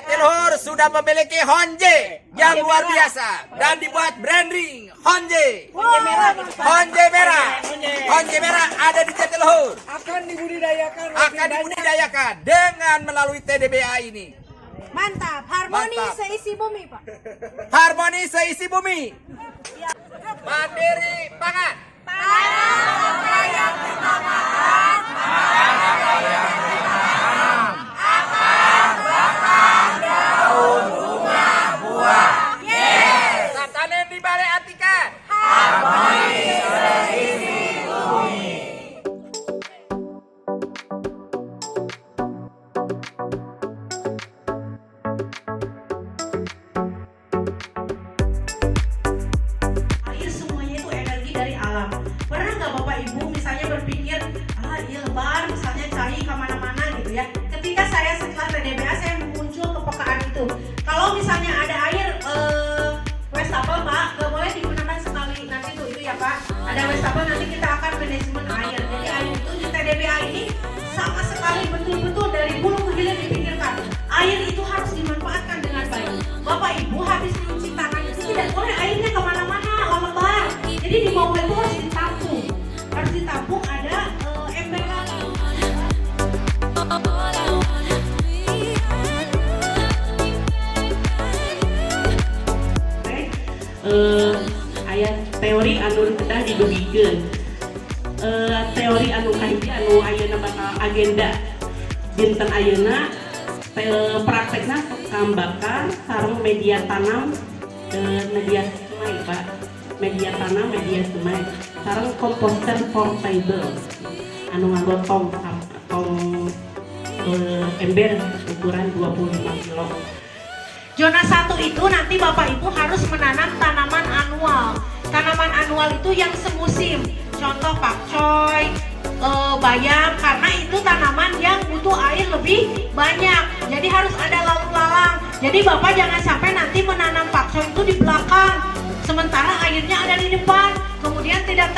Jatiluhur sudah memiliki Honje yang luar biasa dan dibuat branding Honje. Honje merah. Honje merah ada di Jatiluhur. Akan dibudidayakan dengan melalui TDBA ini. Mantap, harmoni Mantap. seisi bumi, Pak. Harmoni seisi bumi. Mandiri pangan. Satanen di Balai Atika. Air semuanya itu energi dari alam. Pernah nggak Bapak Ibu misalnya berpikir, iya lebar misalnya cari kemana-mana gitu ya. Ketika saya setelah TDBA saya muncul kepekaan itu. Kalau misalnya ada air wastafel Pak, nggak boleh digunakan sekali nanti tuh itu ya Pak. Ada wastafel nanti kita akan manajemen air. Jadi air itu di TDBA ini sama sekali betul-betul dari hulu ke hilir dipikirkan. Air itu harus dimanfaatkan dengan baik. Bapak Ibu habis mencuci tangan itu tidak boleh airnya kemana-mana lebar. Jadi di bawah itu harus ditampung. Harus ditampung ada ember. Ayat teori anu kedah didugikeun. Teori anu kahiji anu ayeuna bakal agenda dinten ayeuna praktekna kambakan sareng media tanam media semai Pak. Media tanam, media semai sareng komposter portable anu nganggo tong ember ukuran 25 kilo. Zona 1 itu nanti Bapak Ibu harus menanam tanaman annual. Tanaman annual itu yang semusim. Contoh pakcoy, bayam, karena itu tanaman yang butuh air lebih banyak. Jadi harus ada lalu lalang. Jadi Bapak jangan sampai nanti menanam pakcoy itu di belakang, sementara airnya ada di depan. Kemudian tidak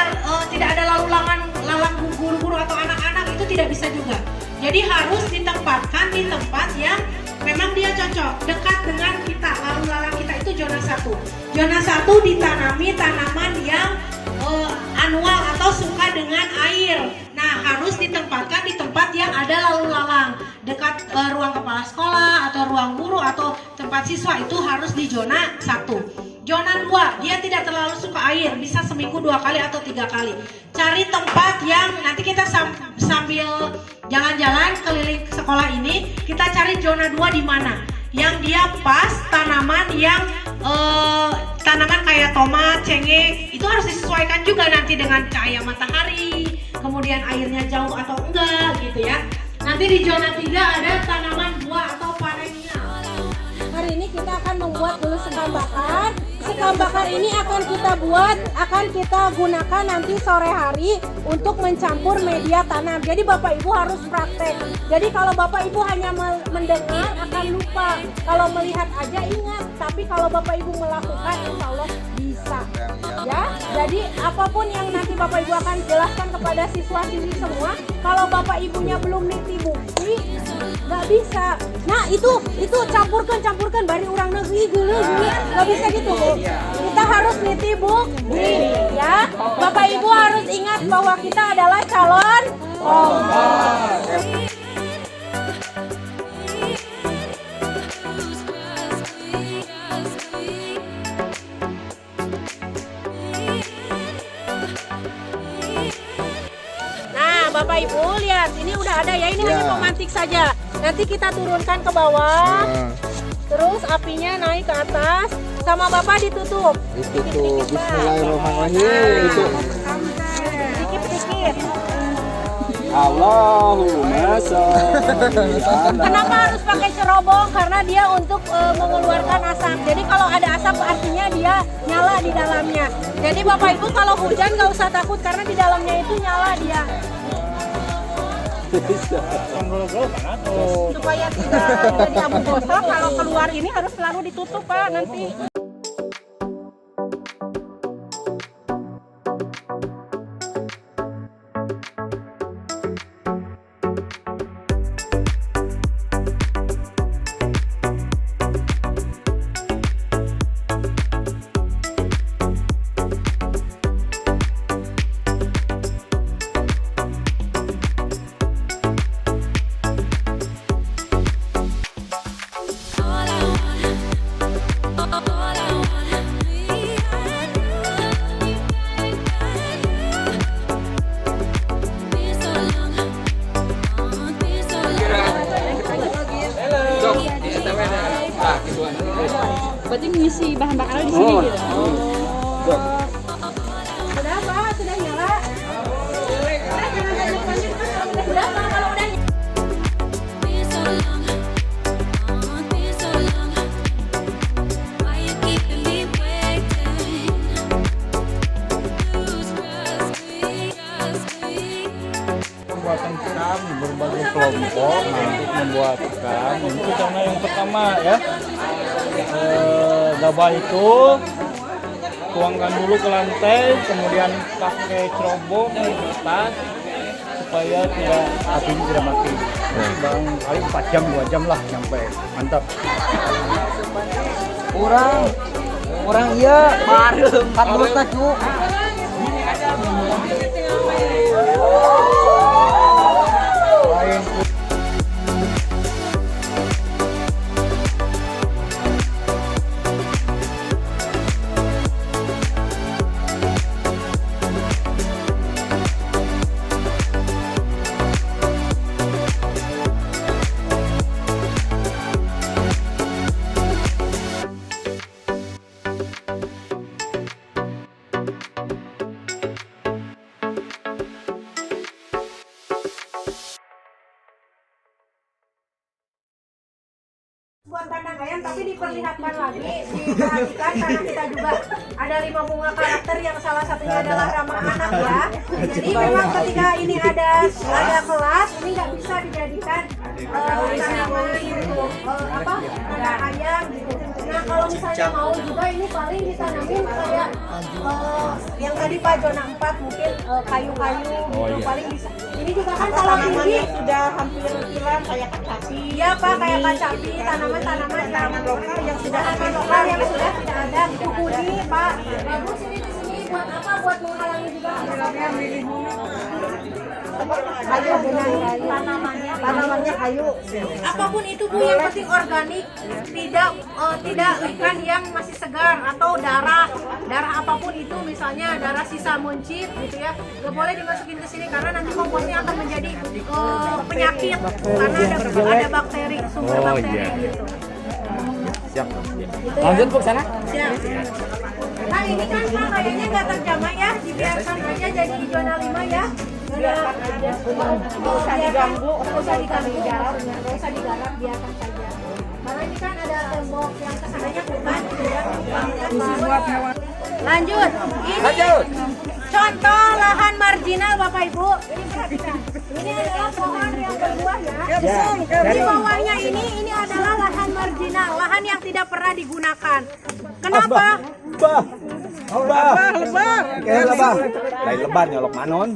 ada lalu lalang guru-guru atau anak-anak, itu tidak bisa juga. Jadi harus ditempatkan di tempat yang memang dia cocok, dekat dengan kita, lalu lalang kita itu zona 1. Zona 1 ditanami tanaman yang annual atau suka dengan air. Nah, harus ditempatkan di tempat yang ada lalu lalang, dekat ruang kepala sekolah atau ruang guru atau tempat siswa, itu harus di zona 1. Zona 2, dia tidak terlalu suka air, bisa seminggu 2 kali atau 3 kali. Cari tempat yang nanti kita sambil jalan-jalan keliling sekolah ini, kita cari zona 2 di mana yang dia pas tanaman yang tanaman kayak tomat, cengkeh, itu harus disesuaikan juga nanti dengan cahaya matahari, kemudian airnya jauh atau enggak gitu ya. Nanti di zona 3 ada tanaman buah atau perennial. Hari ini kita akan membuat dulu sekam bakar. Sekam bakar ini akan kita gunakan nanti sore hari untuk mencampur media tanam. Jadi Bapak Ibu harus praktek. Jadi kalau Bapak Ibu hanya mendengar akan lupa. Kalau melihat aja ingat, tapi kalau Bapak Ibu melakukan insya Allah bisa. Ya, jadi apapun yang nanti Bapak Ibu akan jelaskan kepada siswa-siswi semua, kalau Bapak Ibunya belum niti bukti, nggak bisa. Nah itu campurkan bari orang negeri gula, nggak bisa gitu Bu. Kita harus niti bukti, ya. Bapak Ibu harus ingat bahwa kita adalah calon kompas. Bapak Ibu lihat, ini udah ada ya, ini hanya pemantik saja. Nanti kita turunkan ke bawah, terus apinya naik ke atas, sama Bapak ditutup. Dikit-dikit, Bismillahirrahmanirrahim. Dikit-dikit. Allahumma sholli ala. Kenapa harus pakai cerobong? Karena dia untuk mengeluarkan asap. Jadi kalau ada asap artinya dia nyala di dalamnya. Jadi Bapak Ibu kalau hujan nggak usah takut karena di dalamnya itu nyala dia. Supaya tidak jadi abu gosok, kalau keluar ini harus selalu ditutup Pak nanti. Berarti ngisi bahan bakar di sini gitu. Sudah Pak, sudah nyala. Udah Pak, kalau udah Pembuatan ikan berbagai kelompok untuk membuat ikan. Itu karena yang pertama ya, gabah itu tuangkan dulu ke lantai, kemudian pakai cerobong di atas supaya tidak apinya tidak mati. Bang kali 4 jam 2 jam lah sampai mantap. Orang iya bareng kan terus cu. buat kandang ayam, tapi diperlihatkan lagi, diperhatikan karena kita juga ada 5 bunga karakter yang salah satunya adalah ramah anak ya. Jadi memang ketika ini ada kelas, ini nggak bisa dijadikan tanaman untuk kandang ayam gitu. Nah kalau misalnya mau juga ini paling ditanamin kayak yang tadi Pak zona 4 mungkin kayu-kayu gitu paling bisa. Ini juga kan kalau tinggi sudah hampir hilang kayak kacapi. iya Pak, kayak kacapi, tanaman lokal yang sudah tidak ada. Kukudi Pak, bagus ini di sini buat apa? Buat menghalangi juga kayu dengan tanamannya kayu. Apapun itu Bu, yang penting organik, tidak ikan yang masih segar atau darah apapun itu, misalnya darah sisa muncit gitu ya, nggak boleh dimasukin ke sini karena nanti komposnya akan menjadi penyakit karena ada bakteri, sumber bakteri gitu. Siap. Lanjut Bu sana. Siap. Nah ini kan Pak kayaknya nggak terjamah ya, dibiarkan aja jadi zona 5 ya. Nggak usah diganggu, biarkan saja. Karena ini kan ada tembok yang kesananya bukan gitu ya. Lanjut. Lanjut. Contoh lahan marginal Bapak Ibu. Ini perhatikan. Ini adalah pohon yang berbuah ya. Di bawahnya ini adalah lahan marginal, lahan yang tidak pernah digunakan. Kenapa? Lain lebar nyolok manon.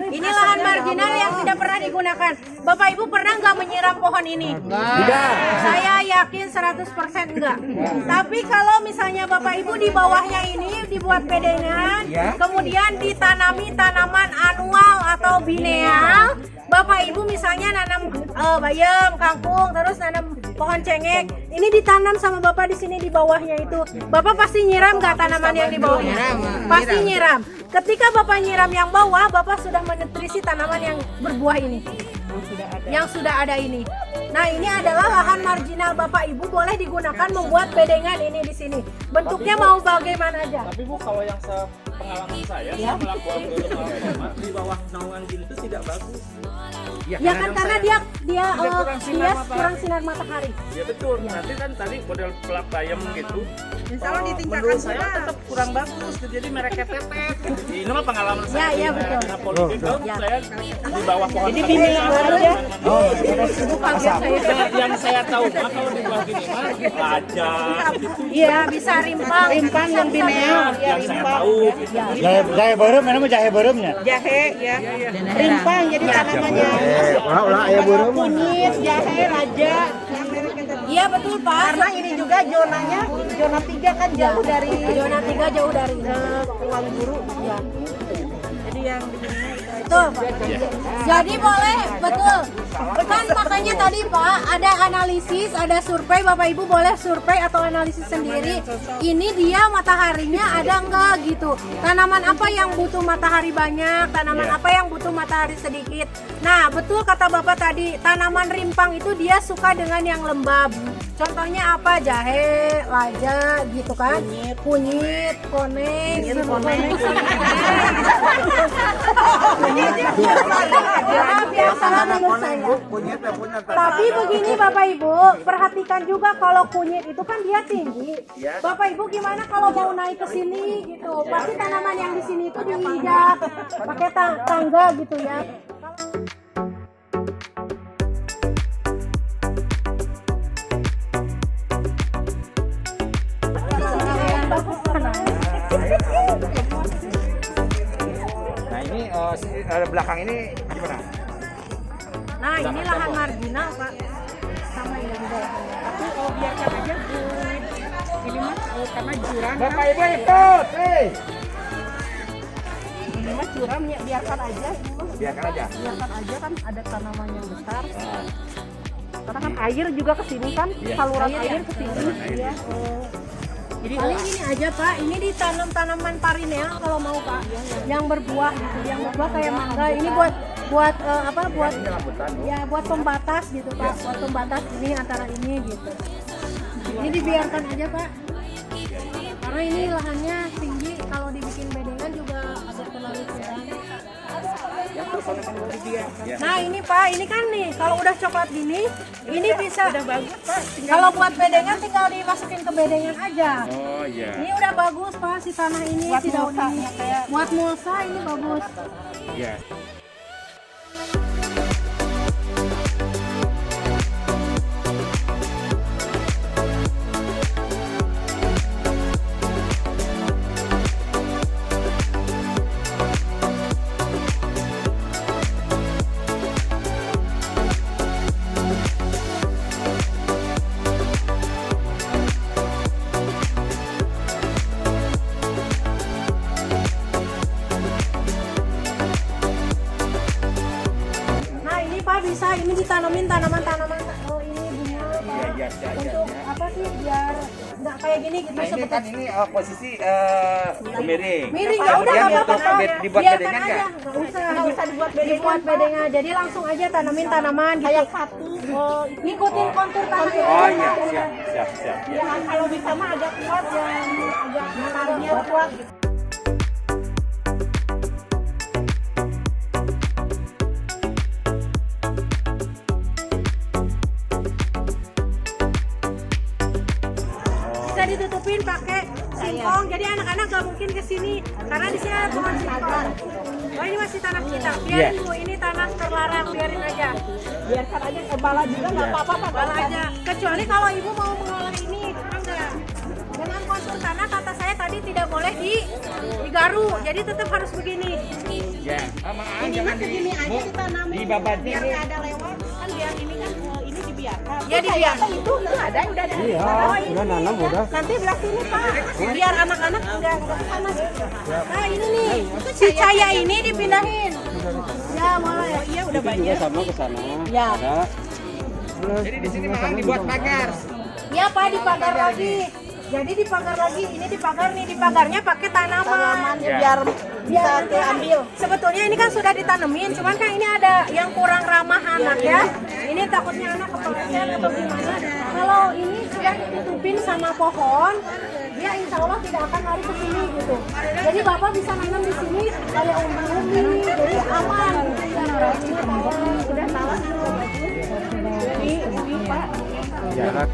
Ini lahan marginal yang tidak pernah digunakan. Bapak Ibu pernah nggak menyiram pohon ini? Tidak. Saya yakin 100% enggak. Tapi kalau misalnya Bapak Ibu di bawahnya ini dibuat bedengan, kemudian ditanami tanaman anual atau bineal, Bapak Ibu misalnya nanam bayam, kangkung, terus nanam pohon cengek, ini ditanam sama Bapak di sini di bawahnya itu. Bapak pasti nyiram nggak tanaman yang di bawahnya? Pasti nyiram. Ketika Bapak nyiram yang bawah, Bapak sudah menutrisi tanaman yang berbuah ini. Yang sudah ada ini. Nah, ini adalah lahan marginal Bapak Ibu, boleh digunakan membuat bedengan ini di sini. Bentuknya mau bagaimana aja. Tapi Bu, kalau yang sepengalaman saya melakukan di bawah naungan gini itu tidak bagus. Ya kan karena dia kurang sinar matahari. Ya betul. Nanti kan tadi model pelak bayam gitu. Kalau ditingkatkan menurut saya tetap kurang bagus. Jadi mereka tetet. Ini mah pengalaman saya. Iya betul. Karena politik saya di bawah pohon. Jadi bimbingan aja. Yang saya tahu mah kalau di bawah gini mah aja. Iya, bisa rimpang yang bineal, Yang saya tahu. Jahe beureum namanya jahe beureumnya. jahe ya. Rimpang jadi tanamannya. Ulah aya beureum. Kunyit, jahe, raja. Iya betul Pak. Karena ini juga zonanya, zona 3 kan jauh dari Zona 3 jauh dari ruang guru. Ya. Jadi yang begini itu aja. betul. Jadi boleh, betul. Kan makanya tadi Pak ada analisis, ada survei, Bapak Ibu boleh survei atau analisis sendiri. Ini dia mataharinya ada enggak gitu. Tanaman apa yang butuh matahari banyak, tanaman apa yang butuh matahari sedikit. Nah, betul kata Bapak tadi, tanaman rimpang itu dia suka dengan yang lembab. Contohnya apa? Jahe, laja gitu kan. Kunyit, koneng, biasalah menurut saya. Tapi begini Bapak Ibu, perhatikan juga kalau kunyit itu kan dia tinggi. Bapak Ibu gimana kalau mau naik ke sini gitu? Pasti tanaman yang di sini itu diinjak pakai tangga gitu ya. Nah ini belakang ini gimana? Nah ini lahan marginal Pak, sama yang di bawah. Tapi kalau biarkan aja ini mah karena jurang. Bapak Ibu ikut, Ini mah curam ya, biarkan aja. biarkan aja. Biarkan aja kan ada tanaman yang besar. Karena kan air juga ke sini kan, saluran air ke sini. Ya. Jadi paling ini aja Pak, ini ditanam tanaman parinea kalau mau Pak, yang berbuah gitu, yang berbuah kayak mangga. Ini buat apa? Buat ya buat pembatas gitu Pak, buat pembatas ini antara ini gitu. Ini dibiarkan aja Pak, karena ini lahannya tinggi. Kalau dibikin bedengan juga agak terlalu kurang. Nah ini Pak, ini kan nih kalau udah coklat gini, ini bisa. Udah bagus Pak. Kalau buat bedengan tinggal dimasukin ke bedengan aja. Oh iya. Ini udah bagus Pak, si tanah ini, Buat si daun mulsa, ini. ya, kayak- Buat mulsa ini bagus. Iya. Nah ini Pak bisa, ini ditanamin tanaman-tanaman. Oh ini bunga Pak. Iya. Untuk apa sih biar nggak kayak gini gitu Nah ini seperti kan ini posisi miring. miring ya udah Kemudian nggak apa-apa untuk Pak. dibuat Biarkan bedengan aja, nggak? nggak usah dibuat bedengan. Jadi langsung aja tanamin tanaman gitu. Kayak satu. Oh, ngikutin kontur tanahnya. Oh iya, siap. Ya, kalau bisa mah agak kuat yang agak akarnya kuat. Bisa ditutupin pakai singkong. Jadi anak-anak nggak mungkin ke sini karena di sini ada pohon singkong. Oh ini masih tanah kita. Biarin Bu, ini tanah terlarang, biarin aja. Biarkan aja bala juga nggak apa-apa Pak. Bala aja. Kecuali kalau Ibu mau mengolah ini, enggak. Dengan kontur tanah kata saya tadi tidak boleh digaru. Jadi tetap harus begini. Ya. Sama Ini mah segini aja ditanamin. di babat Biar ini. nggak ada lewat. Kan biar ini kan ini dibiarkan. Ya dibiarkan. Itu udah ada. Iya, udah nanam udah. Nanti belah sini Pak. Biar anak-anak nggak ke sana. Nah ini nih, si Caya ini dipindahin. Ya boleh. Iya udah banyak. Sama ke sana. Ya. Ada. Jadi di sini memang dibuat pagar. Ya Pak dipagar lagi. Jadi dipagar lagi. Ini dipagar nih, dipagarnya pakai tanaman. Ya. Biar bisa nanti diambil. Sebetulnya ini kan sudah ditanemin, cuman kan ini ada yang kurang ramah anak ya. Ini takutnya anak kepleset atau gimana. Kalau ini sudah ditutupin sama pohon, dia insya Allah tidak akan lari ke sini gitu. Jadi Bapak bisa nanam di sini kayak umbi-umbi, jadi aman. Gitu. Udah salah juga bagus. Jadi ini Pak. Jarak.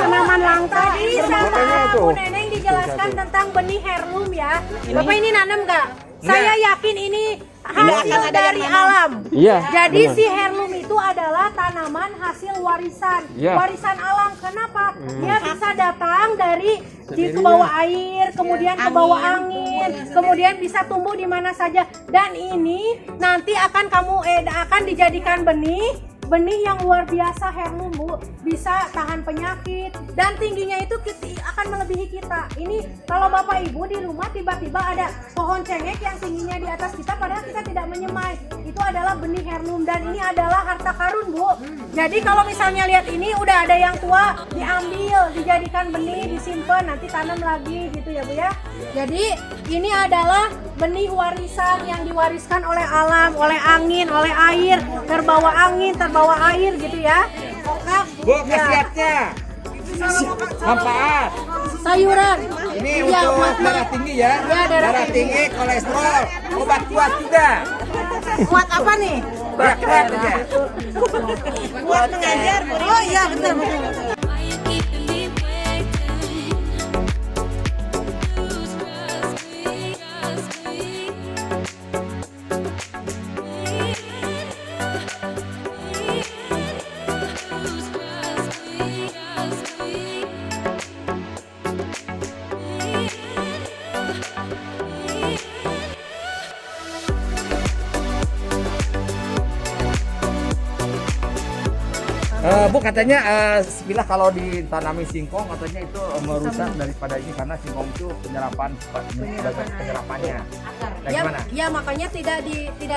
Tanaman langka. Tadi sama Bu Neneng dijelaskan tentang benih heirloom ya. Bapak ini nanam nggak? Saya yakin ini hasil dari alam. Iya, Jadi si heirloom itu adalah tanaman hasil warisan. Ya. Warisan alam. Kenapa? Dia bisa datang dari ke bawah air, kemudian ke bawah angin, kemudian bisa tumbuh di mana saja. Dan ini nanti akan akan dijadikan benih yang luar biasa, heirloom Bu, bisa tahan penyakit dan tingginya itu akan melebihi kita. Ini kalau Bapak Ibu di rumah tiba-tiba ada pohon cengkeh yang tingginya di atas kita padahal kita tidak menyemai, itu adalah benih heirloom dan ini adalah harta karun Bu. Jadi kalau misalnya lihat ini udah ada yang tua, diambil, dijadikan benih, disimpan, nanti tanam lagi gitu ya Bu ya. Jadi ini adalah benih warisan yang diwariskan oleh alam, oleh angin, oleh air, terbawa angin, terbawa air gitu ya. Bu, khasiatnya manfaat. Sayuran. Ini Iya, untuk buat darah tinggi ya. Iya, darah tinggi, kolesterol, obat kuat juga. Buat apa nih? Kuat aja. Buat mengajar. Oh iya betul. Bu katanya sepilah kalau ditanami singkong katanya itu merusak daripada ini karena singkong itu penyerapannya. Nah, Ya, gimana? ya makanya tidak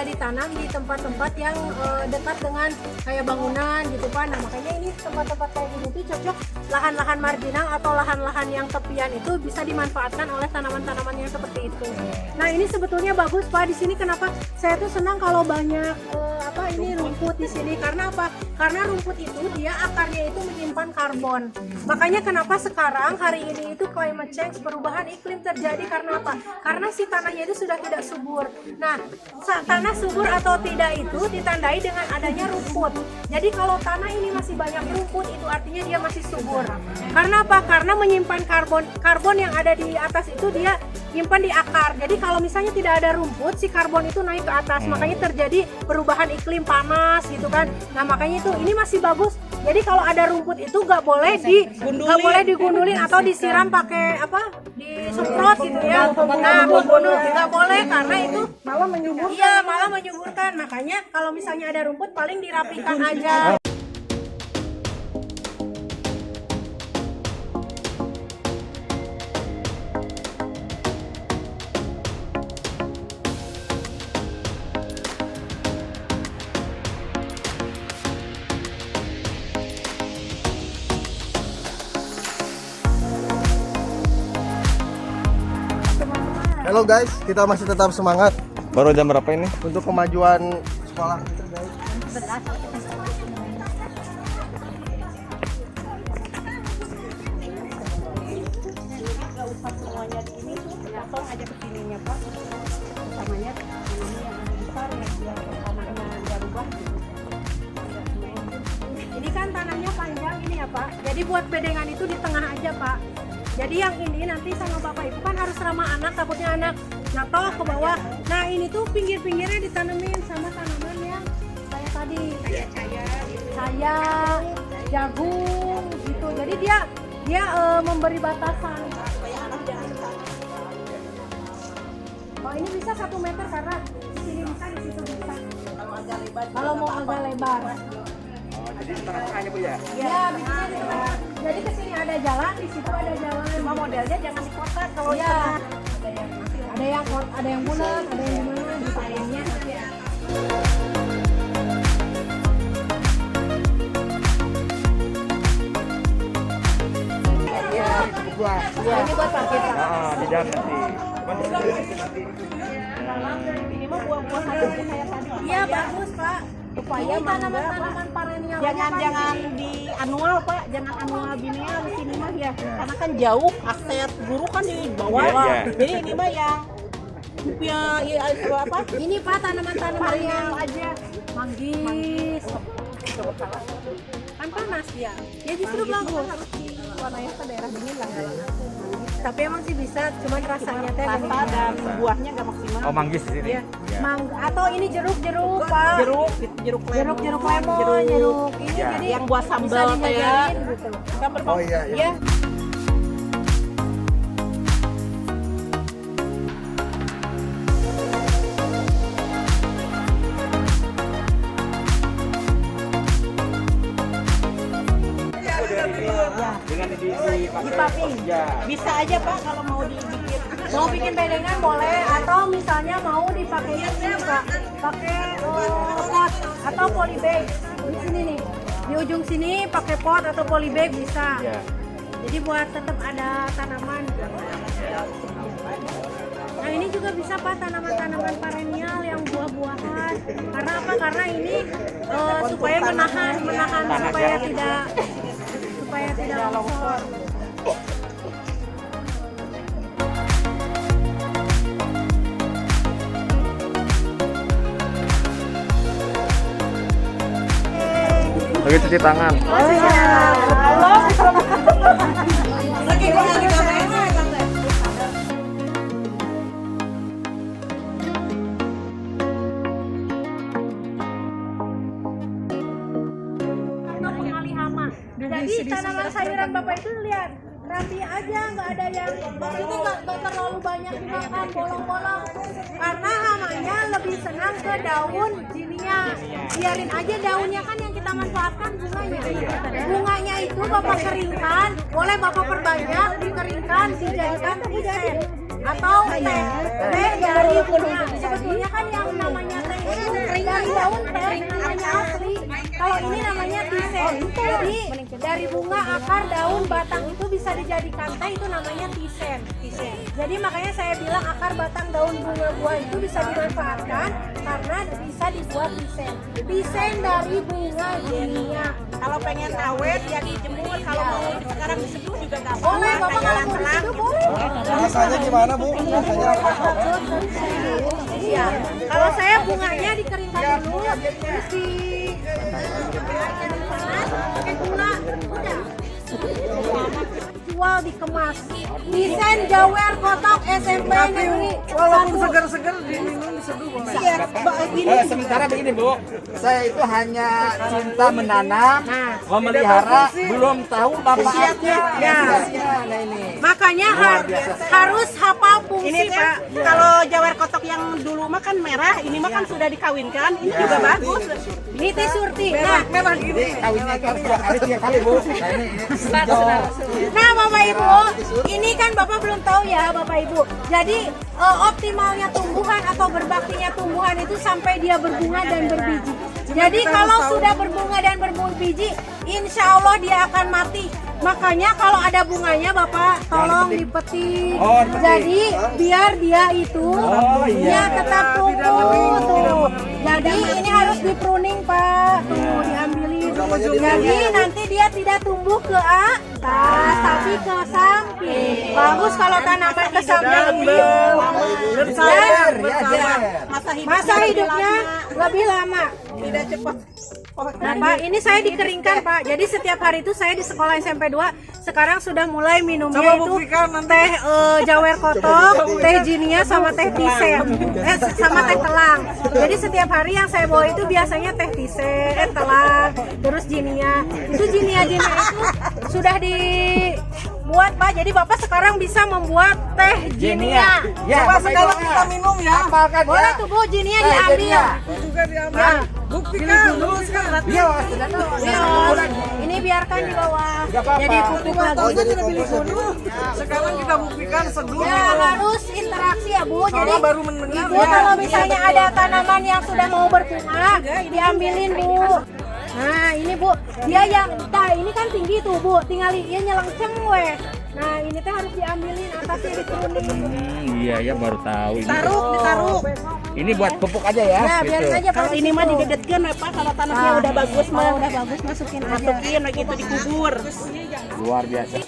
ditanam di tempat-tempat yang dekat dengan kayak bangunan gitu Pak. Nah makanya ini tempat-tempat kayak gini tuh cocok lahan-lahan marginal atau lahan-lahan yang tepian itu bisa dimanfaatkan oleh tanaman-tanaman yang seperti itu. Nah ini sebetulnya bagus Pak di sini. Kenapa saya tuh senang kalau banyak ini rumput di sini, karena apa? Karena rumput itu dia akarnya itu menyimpan karbon. Makanya kenapa sekarang hari ini itu climate change, perubahan iklim terjadi karena apa? Karena si tanahnya itu sudah tidak subur. Nah, tanah subur atau tidak itu ditandai dengan adanya rumput. Jadi kalau tanah ini masih banyak rumput itu artinya dia masih subur. Karena apa? Karena menyimpan karbon yang ada di atas itu dia nyimpan di akar. Jadi kalau misalnya tidak ada rumput, si karbon itu naik ke atas. Makanya terjadi perubahan iklim panas gitu kan. Nah makanya itu ini masih bagus. Jadi kalau ada rumput itu nggak boleh digundulin atau disiram pakai disemprot gitu ya. Nah gundul nggak boleh karena itu malah menyuburkan. Iya malah menyuburkan. Makanya kalau misalnya ada rumput paling dirapikan aja. Halo guys, kita masih tetap semangat Baru jam berapa ini? untuk kemajuan sekolah kita guys. Ini kan tanahnya panjang ini ya Pak. Jadi buat bedengan itu di tengah aja Pak. Jadi yang ini nanti sama Bapak Ibu kan harus ramah anak, takutnya anak jatuh ke bawah. Nah ini tuh pinggir-pinggirnya ditanemin sama tanaman yang kayak tadi, saya, jagung gitu. Jadi dia memberi batasan. Oh ini bisa 1 meter karena di sini bisa, di situ bisa. Kalau mau agak lebar. Jadi tengah-tengahnya Bu ya. Ya, bikinnya di tengah. Jadi ke sini ada jalan, di situ ada jalan. Cuma modelnya jangan dikotak kalau ya. Ada yang bulat, ada yang gimana desainnya. Iya, cukup luas. Ini buat parkir. Di dalam nanti. Cuman di sini nanti. Ini mah buah-buahan kayak tadi. Iya, bagus, Pak. Supaya Ini tanaman-tanaman perennial. jangan di annual Pak, jangan annual biennial di sini mah ya. Karena kan jauh akses guru kan di bawah. Iya. Jadi ini mah yang apa? Ini Pak tanaman-tanaman yang aja. Manggis. Kan panas ya. Ya justru bagus. Harus diwarnai ke daerah dingin lah. Tapi emang sih bisa, cuman rasanya teh Rasa dan buahnya gak maksimal. Oh, manggis di sini. Iya. Mangga atau ini jeruk-jeruk, Pak. Jeruk lemon, Jeruk ini jadi yang buat sambal bisa kayak dijajanin gitu. Oh iya, iya. Ya. Dengan Dipaping. bisa aja Pak kalau mau dibikin. Mau bikin bedengan boleh atau misalnya mau dipakai ini Pak, pakai pot atau polybag. Di sini nih. Di ujung sini pakai pot atau polybag bisa. Jadi buat tetap ada tanaman. Nah ini juga bisa Pak tanaman-tanaman perennial yang buah-buahan. Karena apa? Karena ini supaya menahan supaya tidak longsor. Lagi cuci tangan. Untuk mengalih hama. Jadi tanaman sayuran Bapak itu lihat rapi aja, nggak ada yang itu nggak terlalu banyak juga kan bolong-bolong. Karena hamanya lebih senang ke daun jinia. Biarin aja daunnya kan yang kita manfaatkan bunganya. Bunganya itu Bapak keringkan, boleh Bapak perbanyak, dikeringkan, dijadikan teh atau teh dari bunga. Sebetulnya kan yang namanya teh itu dari daun teh namanya asli. Kalau ini namanya tisen. Jadi dari bunga, akar, daun, batang itu bisa dijadikan teh, itu namanya tisen. Jadi makanya saya bilang akar, batang, daun, bunga, buah itu bisa dimanfaatkan karena bisa dibuat tisen. Tisen dari bunga jinia. Kalau pengen awet ya dijemur, kalau mau sekarang diseduh juga nggak Boleh, Bapak kalau mau diseduh boleh. Rasanya gimana Bu? Rasanya apa? Iya. Kalau saya bunganya dikeringkan dulu, terus di pakai gula, udah. Jual dikemas. Desain Jawer Kotok SMP Negeri. Walaupun segar-segar diminum diseduh boleh. Sementara begini Bu, saya itu hanya cinta menanam, memelihara, belum tahu manfaatnya. Nah ini. Makanya harus hafal fungsi Ini Pak. kalau jawer kotok yang dulu mah kan merah, ini mah kan sudah dikawinkan, ini juga bagus. Ini teh surti. Nah, Jadi kawinnya itu harus 2 kali 3 kali Bu. Nah ini hijau. Nah Bapak Ibu, ini kan Bapak belum tahu ya Bapak Ibu. Jadi optimalnya tumbuhan atau berbaktinya tumbuhan itu sampai dia berbunga dan berbiji. Jadi kalau sudah berbunga dan berbiji, insya Allah dia akan mati. Makanya kalau ada bunganya Bapak tolong dipetik. Jadi biar dia itu dia tetap tumbuh tuh. Jadi ini harus di pruning Pak. Tuh diambilin. Jadi nanti dia tidak tumbuh ke atas tapi ke samping. Bagus kalau tanaman ke samping. Masa hidupnya lebih lama. Tidak cepat. Nah Pak, ini saya dikeringkan Pak. Jadi setiap hari itu saya di sekolah SMP 2 sekarang sudah mulai minumnya itu teh Jawer Kotok, teh jinia sama teh tisen, sama teh telang. Jadi setiap hari yang saya bawa itu biasanya teh tisen, telang, terus jinia. Itu jinia itu sudah dibuat Pak. Jadi Bapak sekarang bisa membuat teh jinia. Ya, Coba sekarang kita minum ya. Apalkan Boleh tuh Bu, jinia diambil. Itu juga diambil. Buktikan dulu sekarang. Iya, Ini biarkan di bawah. Nggak apa-apa. Jadi pupuk lagi. Oh jadi kompos ya Bu? Sekarang kita buktikan seduh. Ya harus interaksi ya Bu. Jadi Soalnya baru mendengar Bu kalau misalnya ada tanaman yang sudah mau berbunga, diambilin Bu. Nah ini Bu, dia yang, nah ini kan tinggi tuh Bu, tinggal dia nyelengceng weh. Nah ini tuh harus diambilin, atasnya diturunin. Iya ya baru tahu ini. Ditaruh. Ini buat pupuk aja ya. Ya biarin aja Kalau ini mah didedetkan Pak, kalau tanahnya udah bagus mah. udah bagus masukin aja. Masukin begitu dikubur. Luar biasa.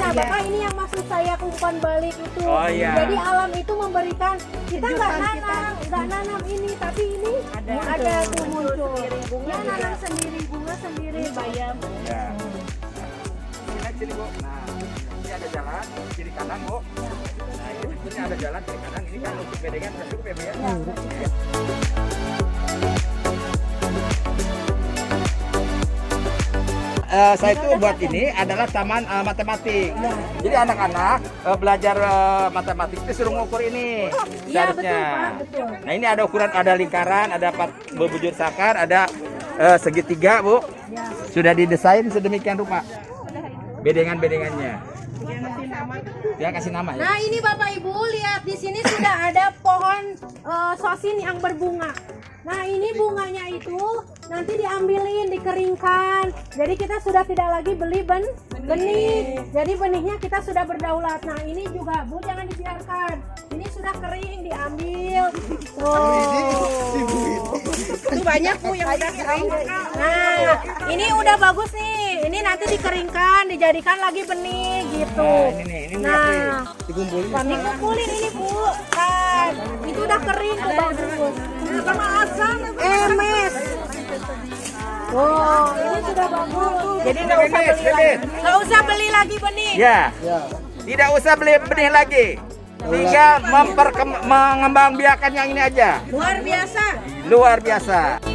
Nah Bapak ini yang maksud saya umpan balik itu. Oh, iya. Jadi alam itu memberikan kita nggak nanam ini, tapi ini ada tuh muncul. Bunga nanam sendiri, bunga sendiri, bayam. Ya. Nah, sini Bu. Nah, ini ada jalan kiri kanan Bu. Nah, ini sebetulnya ada jalan kiri kanan. Ini kan untuk bedengan udah cukup ya Bu ya. Saya itu buat ini adalah taman matematik. Jadi anak-anak belajar matematik itu suruh ngukur ini Iya, seharusnya. betul, Pak, betul. Nah ini ada ukuran, ada lingkaran, ada bebujur sakar, ada segitiga Bu. Sudah didesain sedemikian rupa. Bedengan-bedengannya. Dia kasih nama ya. Nah ini Bapak Ibu lihat di sini sudah ada pohon sosin yang berbunga. Nah ini bunganya itu nanti diambilin, dikeringkan. Jadi kita sudah tidak lagi beli benih. Jadi benihnya kita sudah berdaulat. Nah ini juga Bu jangan dibiarkan. Ini sudah kering diambil. Itu banyak Bu yang udah kering. Nah ini udah bagus nih. Ini nanti dikeringkan, dijadikan lagi benih gitu. Nah, ini Dikumpulin ini Bu. Kan itu udah kering tuh bagus. Sama asam emes. Oh, ini sudah bagus. Jadi nggak usah beli lagi benih. Ya. Tidak usah beli benih lagi. Tinggal mengembangbiakan yang ini aja. Luar biasa. Luar biasa.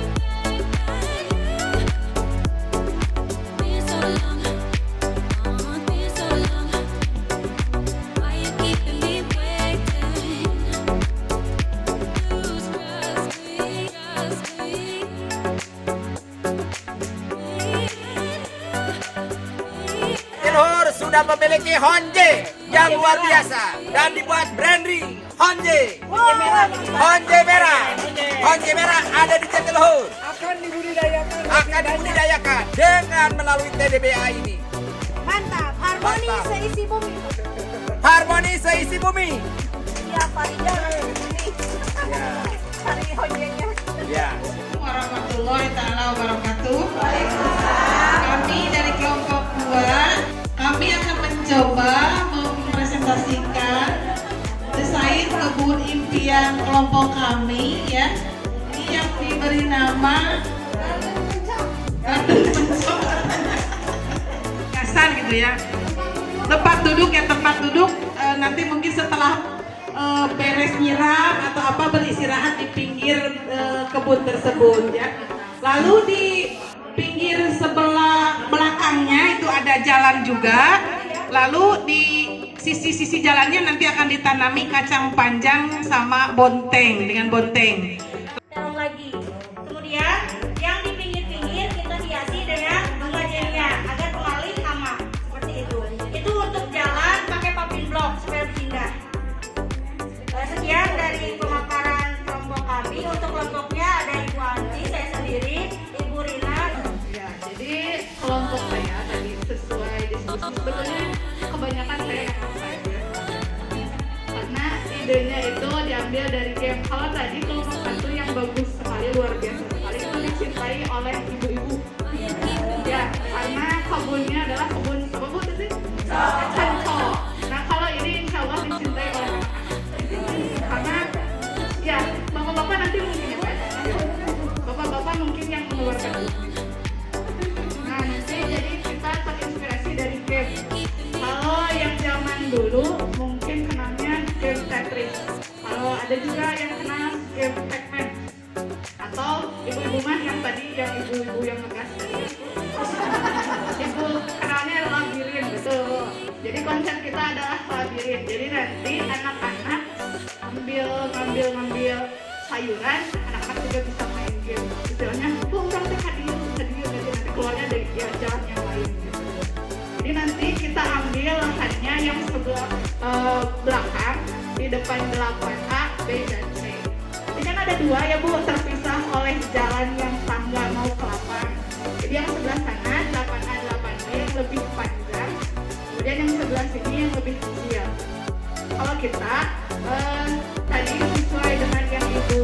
Sudah memiliki Honje yang luar biasa dan dibuat branding Honje. Honje merah. Honje merah ada di Jatiluhur. Akan dibudidayakan dengan melalui TDBA ini. Mantap, harmoni seisi bumi. Harmoni seisi bumi. Iya, Pak Ida. Cari honjenya. Ya. Warahmatullahi taala wabarakatuh. Kami dari kelompok 2 kami akan mencoba mempresentasikan desain kebun impian kelompok kami ya. Ini yang diberi nama kasar gitu ya. Tempat duduk nanti mungkin setelah beres nyiram atau apa beristirahat di pinggir kebun tersebut ya. Lalu di pinggir sebelah belakangnya itu ada jalan juga. Lalu di sisi-sisi jalannya nanti akan ditanami kacang panjang sama bonteng dengan bonteng. Terus lagi. Kemudian yang di pinggir-pinggir kita hiasi dengan bunga jenia agar mengalir hama seperti itu. Itu untuk jalan pakai papin blok supaya bersinggah. Sekian dari pemaparan kelompok kami. Untuk kelompoknya ada Ibu Anti, saya sendiri, Ibu Rina. Ya, jadi kelompok saya tadi sesuai diskusi sebetulnya kebanyakan saya yang offline ya. Karena idenya itu diambil dari game. Kalau tadi kelompok satu yang bagus sekali, luar biasa sekali, itu dicintai oleh ibu-ibu. Ya, karena kebunnya adalah kebun apa Bu tadi? Cengkol. Nah kalau ini insya Allah dicintai oleh anak. Karena ya bapak-bapak nanti mungkin ya, bapak-bapak mungkin yang mengeluarkan. Nah nanti jadi kita terinspirasi dari game. Kalau yang zaman dulu mungkin kenalnya game Tetris. Kalau ada juga yang kenal game Pac-Man. Atau ibu-ibu mah yang tadi yang ibu-ibu yang ngegas tadi. Ibu kenalnya labirin betul. Jadi konsep kita adalah labirin. Jadi nanti anak-anak ngambil sayuran, anak-anak juga bisa main game. Istilahnya, orang teh hadir, nanti keluarnya dari jalan yang lain gitu. Jadi nanti kita ambil lahannya yang sebelah belakang di depan 8A, B, dan C. Ini kan ada 2 ya Bu, terpisah oleh jalan yang tangga mau ke lapang. Jadi yang sebelah sana 8A, 8B yang lebih panjang, kemudian yang sebelah sini yang lebih kecil. Kalau kita tadi sesuai dengan yang Ibu